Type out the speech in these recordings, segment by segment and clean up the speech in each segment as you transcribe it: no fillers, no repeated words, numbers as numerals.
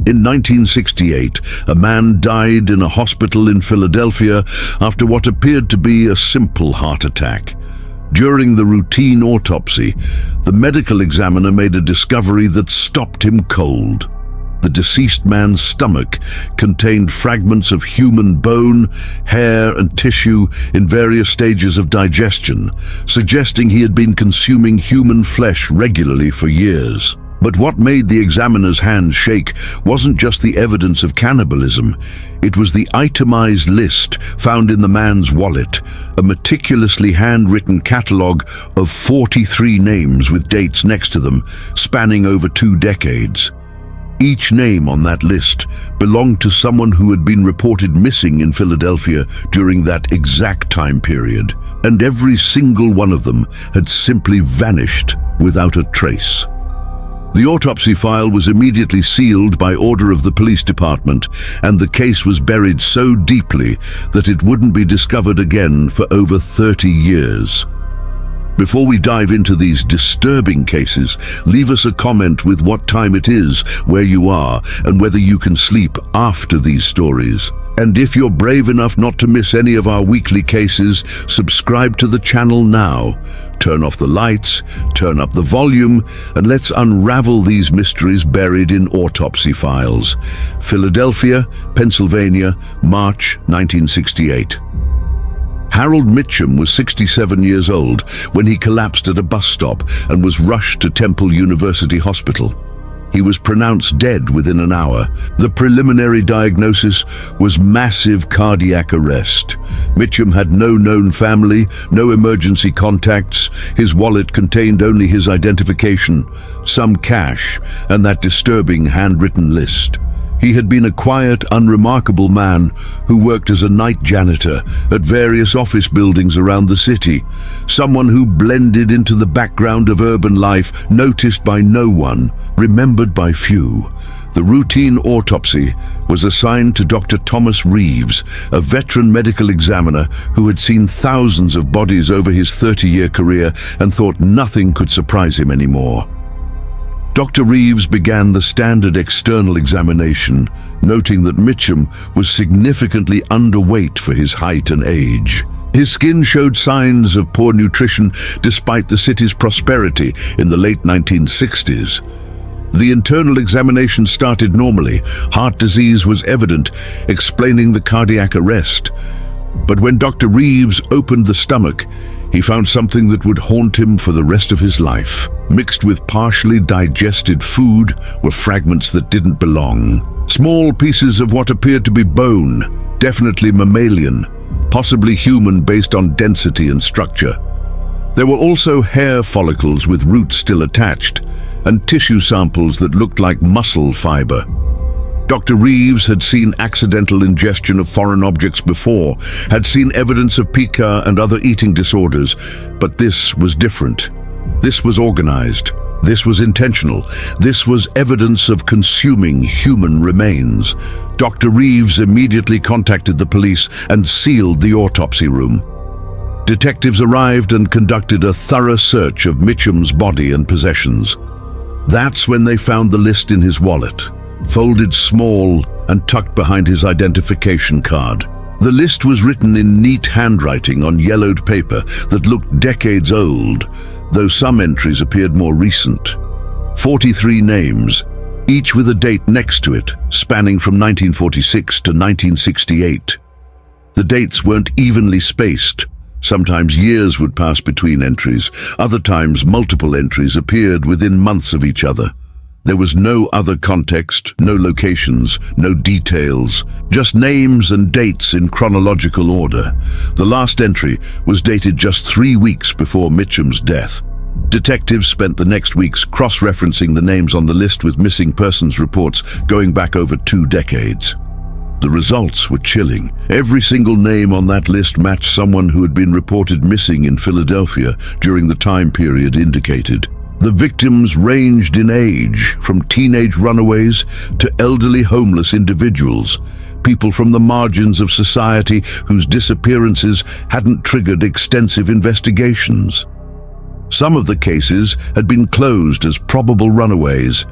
In 1968, a man died in a hospital in Philadelphia after what appeared to be a simple heart attack. During the routine autopsy, the medical examiner made a discovery that stopped him cold. The deceased man's stomach contained fragments of human bone, hair, and tissue in various stages of digestion, suggesting he had been consuming human flesh regularly for years. But what made the examiner's hands shake wasn't just the evidence of cannibalism. It was the itemized list found in the man's wallet, a meticulously handwritten catalogue of 43 names with dates next to them, spanning over 2 decades. Each name on that list belonged to someone who had been reported missing in Philadelphia during that exact time period, and every single one of them had simply vanished without a trace. The autopsy file was immediately sealed by order of the police department, and the case was buried so deeply that it wouldn't be discovered again for over 30 years. Before we dive into these disturbing cases, leave us a comment with what time it is, where you are, and whether you can sleep after these stories. And if you're brave enough not to miss any of our weekly cases, subscribe to the channel now. Turn off the lights, turn up the volume, and let's unravel these mysteries buried in autopsy files. Philadelphia, Pennsylvania, March 1968. Harold Mitchum was 67 years old when he collapsed at a bus stop and was rushed to Temple University Hospital. He was pronounced dead within an hour. The preliminary diagnosis was massive cardiac arrest. Mitchum had no known family, no emergency contacts. His wallet contained only his identification, some cash, and that disturbing handwritten list. He had been a quiet, unremarkable man who worked as a night janitor at various office buildings around the city, someone who blended into the background of urban life, noticed by no one, remembered by few. The routine autopsy was assigned to Dr. Thomas Reeves, a veteran medical examiner who had seen thousands of bodies over his 30-year career and thought nothing could surprise him anymore. Dr. Reeves began the standard external examination, noting that Mitchum was significantly underweight for his height and age. His skin showed signs of poor nutrition despite the city's prosperity in the late 1960s. The internal examination started normally. Heart disease was evident, explaining the cardiac arrest. But when Dr. Reeves opened the stomach, he found something that would haunt him for the rest of his life. Mixed with partially digested food were fragments that didn't belong. Small pieces of what appeared to be bone, definitely mammalian, possibly human based on density and structure. There were also hair follicles with roots still attached, and tissue samples that looked like muscle fiber. Dr. Reeves had seen accidental ingestion of foreign objects before, had seen evidence of pica and other eating disorders, but this was different. This was organized. This was intentional. This was evidence of consuming human remains. Dr. Reeves immediately contacted the police and sealed the autopsy room. Detectives arrived and conducted a thorough search of Mitchum's body and possessions. That's when they found the list in his wallet, folded small and tucked behind his identification card. The list was written in neat handwriting on yellowed paper that looked decades old, though some entries appeared more recent. 43 names, each with a date next to it, spanning from 1946 to 1968. The dates weren't evenly spaced. Sometimes years would pass between entries. Other times multiple entries appeared within months of each other. There was no other context, no locations, no details, just names and dates in chronological order. The last entry was dated just 3 weeks before Mitchum's death. Detectives spent the next weeks cross-referencing the names on the list with missing persons reports going back over 2 decades. The results were chilling. Every single name on that list matched someone who had been reported missing in Philadelphia during the time period indicated. The victims ranged in age, from teenage runaways to elderly homeless individuals, people from the margins of society whose disappearances hadn't triggered extensive investigations. Some of the cases had been closed as probable runaways.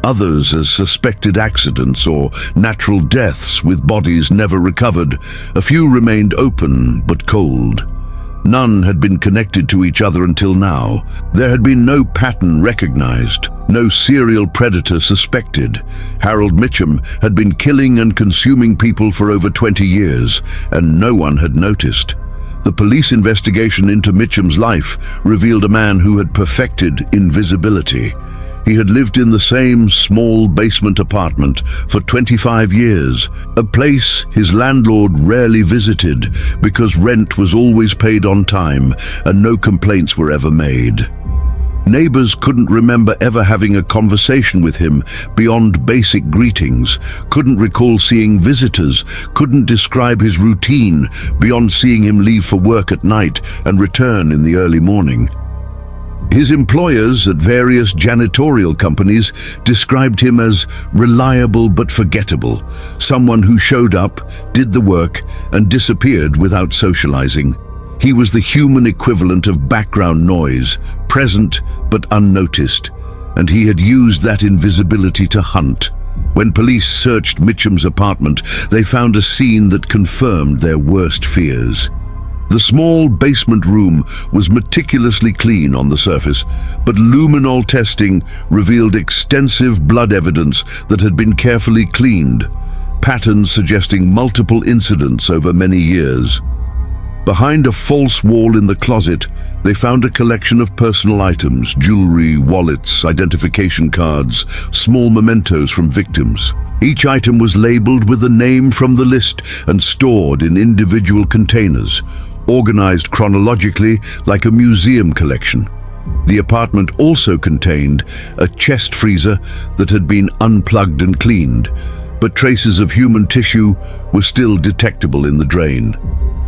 others as suspected accidents or natural deaths with bodies never recovered. A few remained open but cold. None had been connected to each other until now. There had been no pattern recognized, no serial predator suspected. Harold Mitchum had been killing and consuming people for over 20 years, and no one had noticed. The police investigation into Mitchum's life revealed a man who had perfected invisibility. He had lived in the same small basement apartment for 25 years, a place his landlord rarely visited because rent was always paid on time and no complaints were ever made. Neighbors couldn't remember ever having a conversation with him beyond basic greetings, couldn't recall seeing visitors, couldn't describe his routine beyond seeing him leave for work at night and return in the early morning. His employers at various janitorial companies described him as reliable but forgettable, someone who showed up, did the work, and disappeared without socializing. He was the human equivalent of background noise, present but unnoticed, and he had used that invisibility to hunt. When police searched Mitchum's apartment, they found a scene that confirmed their worst fears. The small basement room was meticulously clean on the surface, but luminol testing revealed extensive blood evidence that had been carefully cleaned, patterns suggesting multiple incidents over many years. Behind a false wall in the closet, they found a collection of personal items, jewelry, wallets, identification cards, small mementos from victims. Each item was labeled with a name from the list and stored in individual containers, organized chronologically like a museum collection. The apartment also contained a chest freezer that had been unplugged and cleaned, but traces of human tissue were still detectable in the drain.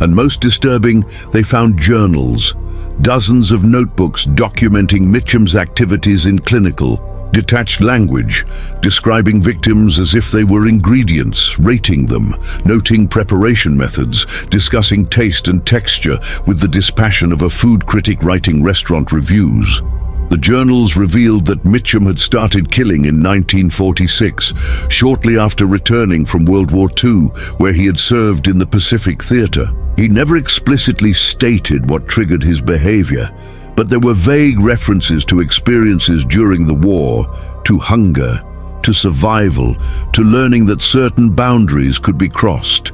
And most disturbing, they found journals, dozens of notebooks documenting Mitchum's activities in clinical, detached language, describing victims as if they were ingredients, rating them, noting preparation methods, discussing taste and texture with the dispassion of a food critic writing restaurant reviews. The journals revealed that Mitchum had started killing in 1946, shortly after returning from World War II, where he had served in the Pacific Theater. He never explicitly stated what triggered his behavior, but there were vague references to experiences during the war, to hunger, to survival, to learning that certain boundaries could be crossed.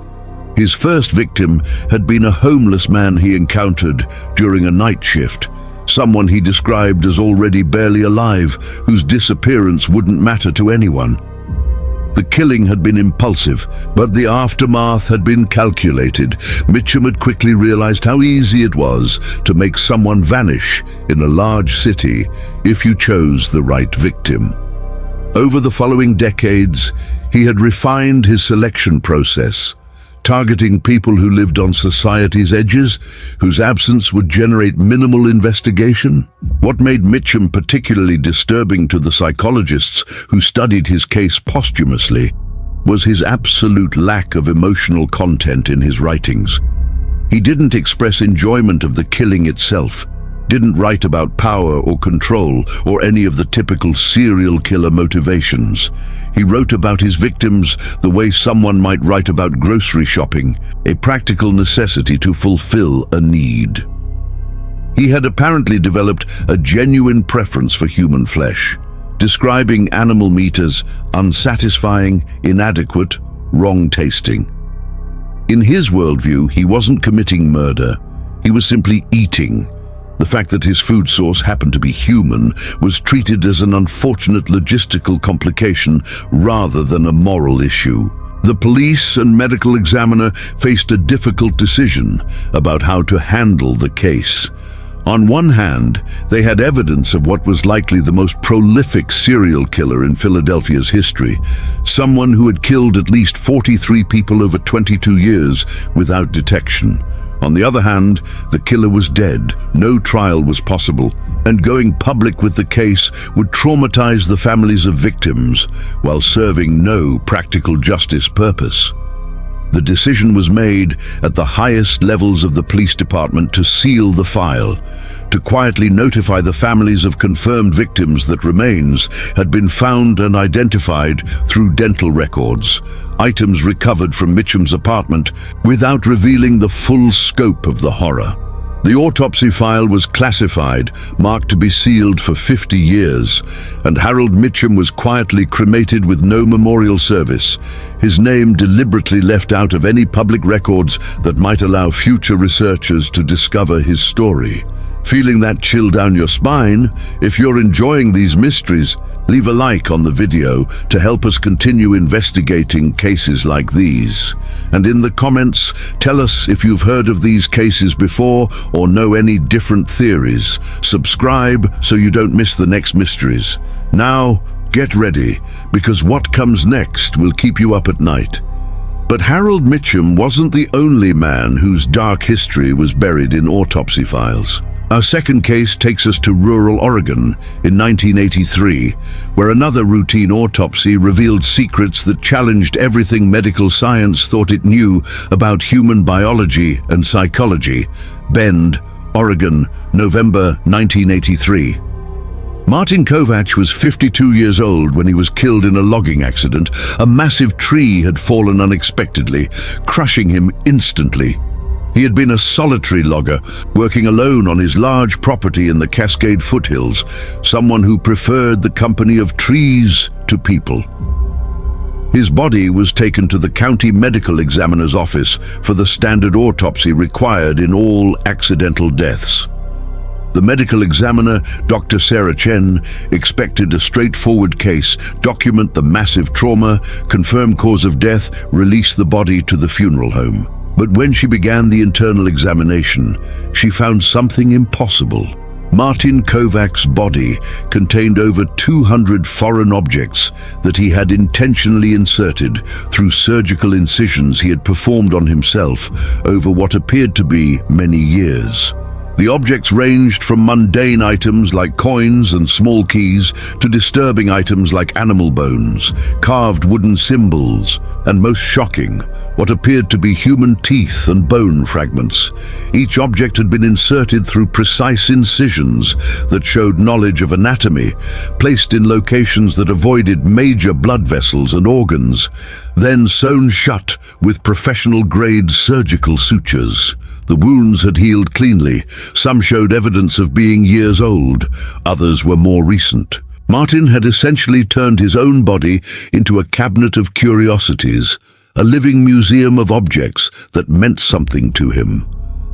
His first victim had been a homeless man he encountered during a night shift, someone he described as already barely alive, whose disappearance wouldn't matter to anyone. The killing had been impulsive, but the aftermath had been calculated. Mitchum had quickly realized how easy it was to make someone vanish in a large city if you chose the right victim. Over the following decades, he had refined his selection process, targeting people who lived on society's edges, whose absence would generate minimal investigation. What made Mitchum particularly disturbing to the psychologists who studied his case posthumously was his absolute lack of emotional content in his writings. He didn't express enjoyment of the killing itself, didn't write about power or control or any of the typical serial killer motivations. He wrote about his victims the way someone might write about grocery shopping, a practical necessity to fulfill a need. He had apparently developed a genuine preference for human flesh, describing animal meat as unsatisfying, inadequate, wrong-tasting. In his worldview, he wasn't committing murder, he was simply eating. The fact that his food source happened to be human was treated as an unfortunate logistical complication rather than a moral issue. The police and medical examiner faced a difficult decision about how to handle the case. On one hand, they had evidence of what was likely the most prolific serial killer in Philadelphia's history, someone who had killed at least 43 people over 22 years without detection. On the other hand, the killer was dead, no trial was possible, and going public with the case would traumatize the families of victims while serving no practical justice purpose. The decision was made at the highest levels of the police department to seal the file, to quietly notify the families of confirmed victims that remains had been found and identified through dental records, items recovered from Mitchum's apartment, without revealing the full scope of the horror. The autopsy file was classified, marked to be sealed for 50 years, and Harold Mitchum was quietly cremated with no memorial service, his name deliberately left out of any public records that might allow future researchers to discover his story. Feeling that chill down your spine? If you're enjoying these mysteries, leave a like on the video to help us continue investigating cases like these. And in the comments, tell us if you've heard of these cases before or know any different theories. Subscribe so you don't miss the next mysteries. Now, get ready, because what comes next will keep you up at night. But Harold Mitchum wasn't the only man whose dark history was buried in autopsy files. Our second case takes us to rural Oregon in 1983, where another routine autopsy revealed secrets that challenged everything medical science thought it knew about human biology and psychology. Bend, Oregon, November 1983. Martin Kovacs was 52 years old when he was killed in a logging accident. A massive tree had fallen unexpectedly, crushing him instantly. He had been a solitary logger, working alone on his large property in the Cascade foothills, someone who preferred the company of trees to people. His body was taken to the county medical examiner's office for the standard autopsy required in all accidental deaths. The medical examiner, Dr. Sarah Chen, expected a straightforward case, document the massive trauma, confirm cause of death, release the body to the funeral home. But when she began the internal examination, she found something impossible. Martin Kovacs' body contained over 200 foreign objects that he had intentionally inserted through surgical incisions he had performed on himself over what appeared to be many years. The objects ranged from mundane items like coins and small keys to disturbing items like animal bones, carved wooden symbols, and most shocking, what appeared to be human teeth and bone fragments. Each object had been inserted through precise incisions that showed knowledge of anatomy, placed in locations that avoided major blood vessels and organs, then sewn shut with professional-grade surgical sutures. The wounds had healed cleanly. Some showed evidence of being years old, others were more recent. Martin had essentially turned his own body into a cabinet of curiosities, a living museum of objects that meant something to him.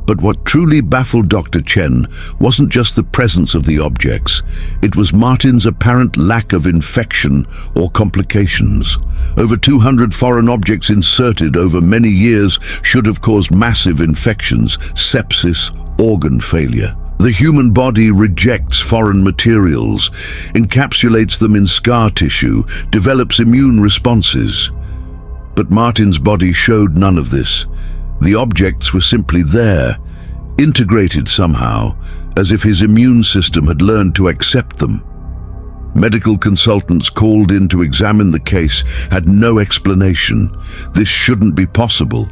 But what truly baffled Dr. Chen wasn't just the presence of the objects, it was Martin's apparent lack of infection or complications. Over 200 foreign objects inserted over many years should have caused massive infections, sepsis, organ failure. The human body rejects foreign materials, encapsulates them in scar tissue, develops immune responses. But Martin's body showed none of this. The objects were simply there, integrated somehow, as if his immune system had learned to accept them. Medical consultants called in to examine the case had no explanation. This shouldn't be possible,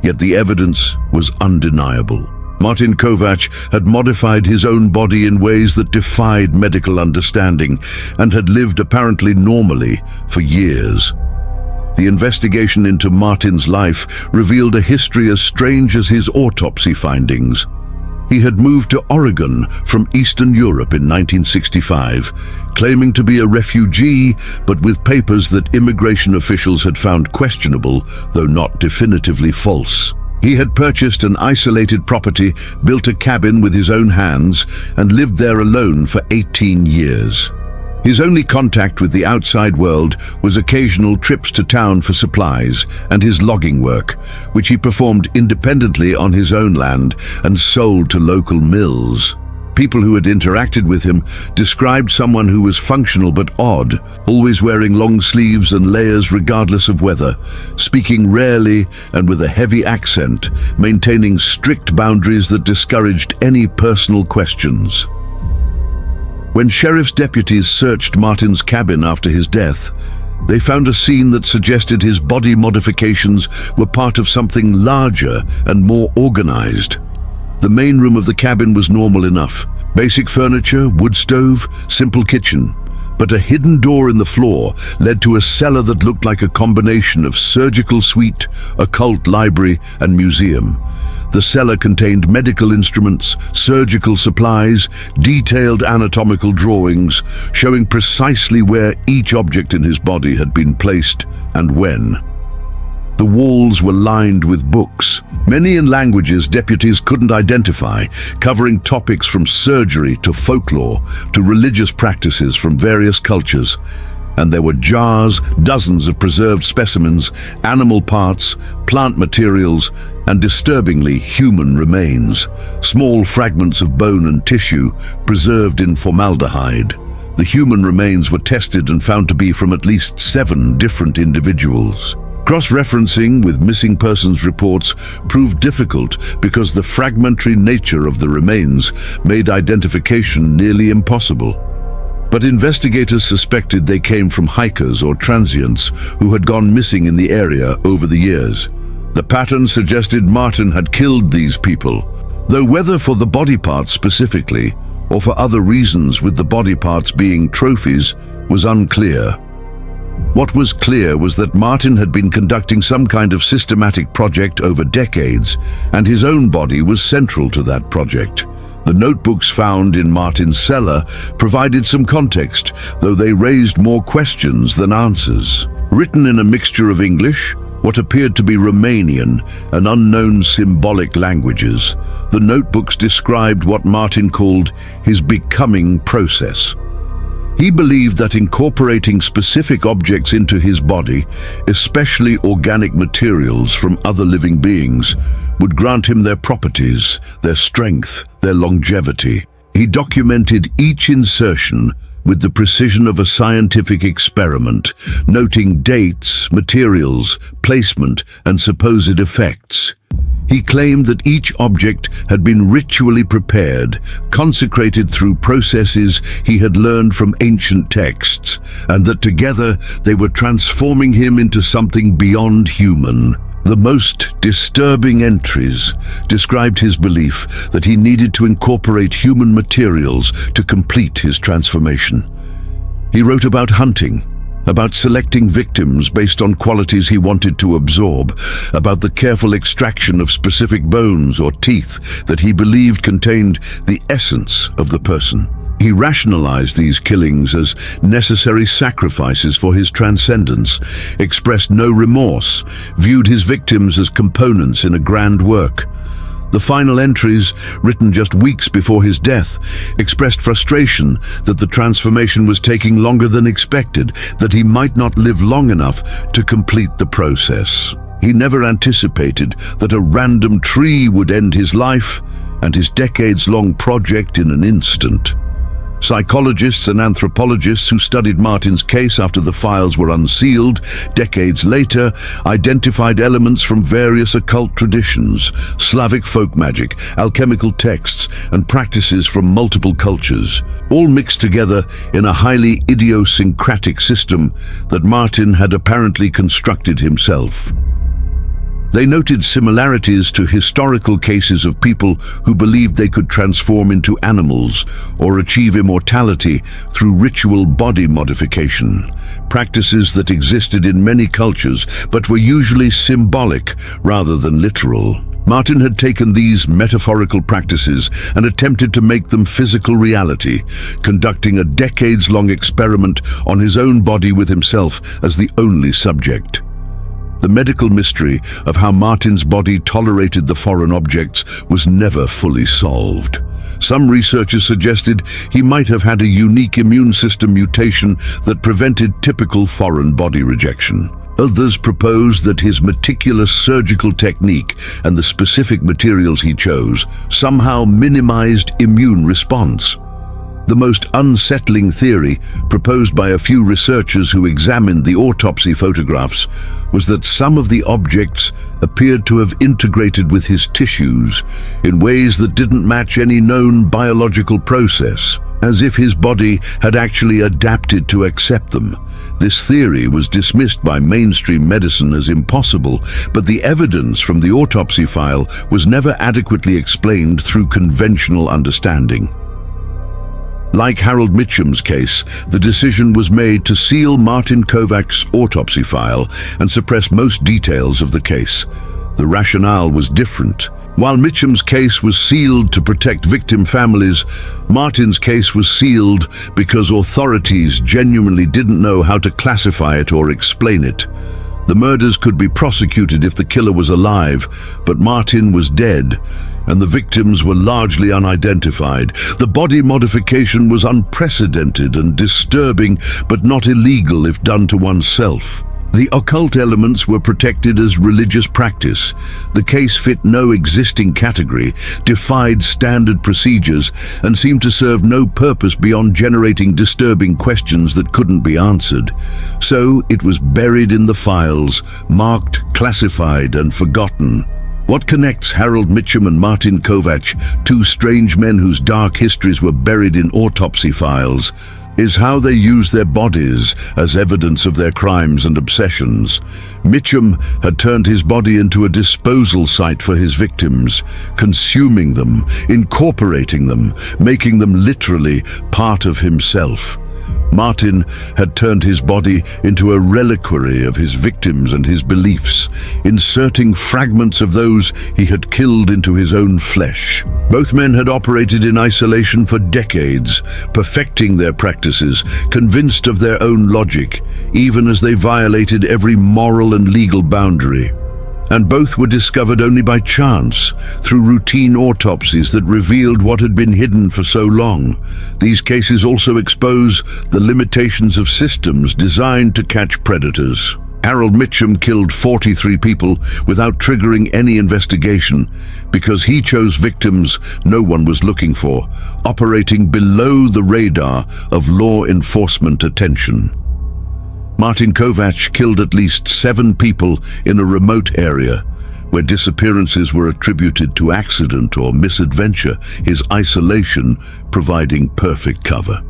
yet the evidence was undeniable. Martin Kovacs had modified his own body in ways that defied medical understanding and had lived apparently normally for years. The investigation into Martin's life revealed a history as strange as his autopsy findings. He had moved to Oregon from Eastern Europe in 1965, claiming to be a refugee, but with papers that immigration officials had found questionable, though not definitively false. He had purchased an isolated property, built a cabin with his own hands, and lived there alone for 18 years. His only contact with the outside world was occasional trips to town for supplies and his logging work, which he performed independently on his own land and sold to local mills. People who had interacted with him described someone who was functional but odd, always wearing long sleeves and layers regardless of weather, speaking rarely and with a heavy accent, maintaining strict boundaries that discouraged any personal questions. When sheriff's deputies searched Martin's cabin after his death, they found a scene that suggested his body modifications were part of something larger and more organized. The main room of the cabin was normal enough, Basic furniture, wood stove, simple kitchen. But a hidden door in the floor led to a cellar that looked like a combination of surgical suite, occult library, and museum. The cellar contained medical instruments, surgical supplies, detailed anatomical drawings, showing precisely where each object in his body had been placed and when. The walls were lined with books, many in languages deputies couldn't identify, covering topics from surgery to folklore to religious practices from various cultures. And there were jars, dozens of preserved specimens, animal parts, plant materials, and disturbingly human remains, small fragments of bone and tissue preserved in formaldehyde. The human remains were tested and found to be from at least 7 different individuals. Cross-referencing with missing persons reports proved difficult because the fragmentary nature of the remains made identification nearly impossible. But investigators suspected they came from hikers or transients who had gone missing in the area over the years. The pattern suggested Martin had killed these people, though whether for the body parts specifically or for other reasons, with the body parts being trophies, was unclear. What was clear was that Martin had been conducting some kind of systematic project over decades, and his own body was central to that project. The notebooks found in Martin's cellar provided some context, though they raised more questions than answers. Written in a mixture of English, what appeared to be Romanian, and unknown symbolic languages, the notebooks described what Martin called his becoming process. He believed that incorporating specific objects into his body, especially organic materials from other living beings, would grant him their properties, their strength, their longevity. He documented each insertion with the precision of a scientific experiment, noting dates, materials, placement, and supposed effects. He claimed that each object had been ritually prepared, consecrated through processes he had learned from ancient texts, and that together they were transforming him into something beyond human. The most disturbing entries described his belief that he needed to incorporate human materials to complete his transformation. He wrote about hunting, about selecting victims based on qualities he wanted to absorb, about the careful extraction of specific bones or teeth that he believed contained the essence of the person. He rationalized these killings as necessary sacrifices for his transcendence, expressed no remorse, viewed his victims as components in a grand work. The final entries, written just weeks before his death, expressed frustration that the transformation was taking longer than expected, that he might not live long enough to complete the process. He never anticipated that a random tree would end his life and his decades-long project in an instant. Psychologists and anthropologists who studied Martin's case after the files were unsealed decades later identified elements from various occult traditions, Slavic folk magic, alchemical texts, and practices from multiple cultures, all mixed together in a highly idiosyncratic system that Martin had apparently constructed himself. They noted similarities to historical cases of people who believed they could transform into animals or achieve immortality through ritual body modification, practices that existed in many cultures but were usually symbolic rather than literal. Martin had taken these metaphorical practices and attempted to make them physical reality, conducting a decades-long experiment on his own body with himself as the only subject. The medical mystery of how Martin's body tolerated the foreign objects was never fully solved. Some researchers suggested he might have had a unique immune system mutation that prevented typical foreign body rejection. Others proposed that his meticulous surgical technique and the specific materials he chose somehow minimized immune response. The most unsettling theory, proposed by a few researchers who examined the autopsy photographs, was that some of the objects appeared to have integrated with his tissues in ways that didn't match any known biological process, as if his body had actually adapted to accept them. This theory was dismissed by mainstream medicine as impossible, but the evidence from the autopsy file was never adequately explained through conventional understanding. Like Harold Mitchum's case, the decision was made to seal Martin Kovach's autopsy file and suppress most details of the case. The rationale was different. While Mitchum's case was sealed to protect victim families, Martin's case was sealed because authorities genuinely didn't know how to classify it or explain it. The murders could be prosecuted if the killer was alive, but Martin was dead, and the victims were largely unidentified. The body modification was unprecedented and disturbing, but not illegal if done to oneself. The occult elements were protected as religious practice. The case fit no existing category, defied standard procedures, and seemed to serve no purpose beyond generating disturbing questions that couldn't be answered. So it was buried in the files, marked, classified, and forgotten. What connects Harold Mitchum and Martin Kovach, two strange men whose dark histories were buried in autopsy files, is how they used their bodies as evidence of their crimes and obsessions. Mitchum had turned his body into a disposal site for his victims, consuming them, incorporating them, making them literally part of himself. Martin had turned his body into a reliquary of his victims and his beliefs, inserting fragments of those he had killed into his own flesh. Both men had operated in isolation for decades, perfecting their practices, convinced of their own logic, even as they violated every moral and legal boundary. And both were discovered only by chance, through routine autopsies that revealed what had been hidden for so long. These cases also expose the limitations of systems designed to catch predators. Harold Mitchum killed 43 people without triggering any investigation because he chose victims no one was looking for, operating below the radar of law enforcement attention. Martin Kovach killed at least 7 people in a remote area where disappearances were attributed to accident or misadventure, his isolation providing perfect cover.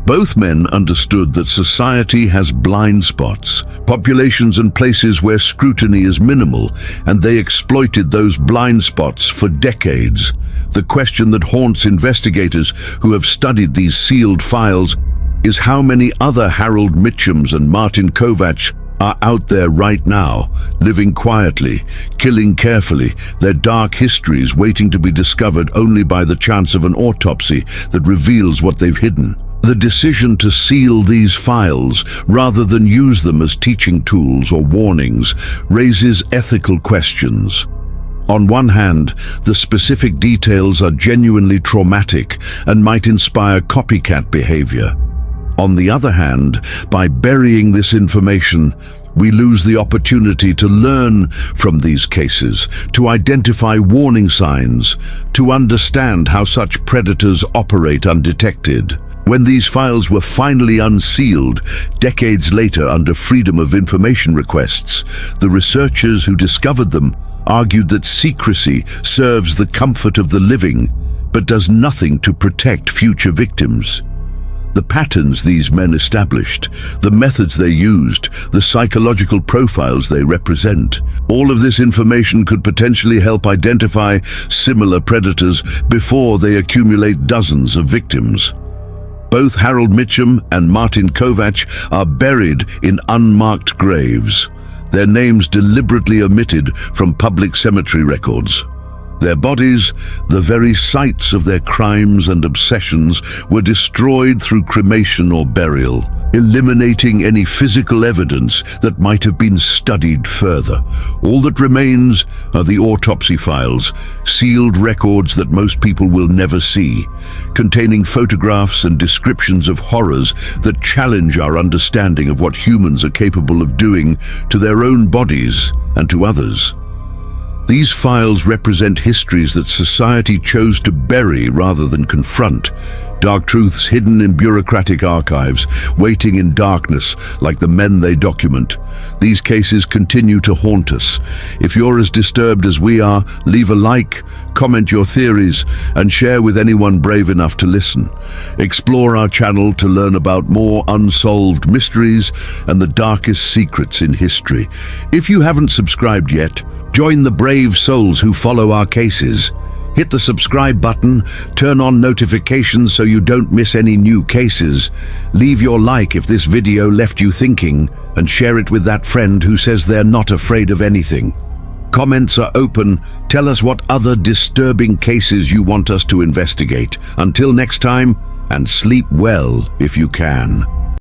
Both men understood that society has blind spots, populations and places where scrutiny is minimal, and they exploited those blind spots for decades. The question that haunts investigators who have studied these sealed files is how many other Harold Mitchums and Martin Kovach are out there right now, living quietly, killing carefully, their dark histories waiting to be discovered only by the chance of an autopsy that reveals what they've hidden. The decision to seal these files, rather than use them as teaching tools or warnings, raises ethical questions. On one hand, the specific details are genuinely traumatic and might inspire copycat behavior. On the other hand, by burying this information, we lose the opportunity to learn from these cases, to identify warning signs, to understand how such predators operate undetected. When these files were finally unsealed, decades later under Freedom of Information requests, the researchers who discovered them argued that secrecy serves the comfort of the living, but does nothing to protect future victims. The patterns these men established, the methods they used, the psychological profiles they represent, all of this information could potentially help identify similar predators before they accumulate dozens of victims. Both Harold Mitchum and Martin Kovach are buried in unmarked graves, their names deliberately omitted from public cemetery records. Their bodies, the very sites of their crimes and obsessions, were destroyed through cremation or burial, eliminating any physical evidence that might have been studied further. All that remains are the autopsy files, sealed records that most people will never see, containing photographs and descriptions of horrors that challenge our understanding of what humans are capable of doing to their own bodies and to others. These files represent histories that society chose to bury rather than confront, dark truths hidden in bureaucratic archives, waiting in darkness like the men they document. These cases continue to haunt us. If you're as disturbed as we are, leave a like, comment your theories, and share with anyone brave enough to listen. Explore our channel to learn about more unsolved mysteries and the darkest secrets in history. If you haven't subscribed yet, join the brave souls who follow our cases. Hit the subscribe button, turn on notifications so you don't miss any new cases. Leave your like if this video left you thinking, and share it with that friend who says they're not afraid of anything. Comments are open. Tell us what other disturbing cases you want us to investigate. Until next time, and sleep well if you can.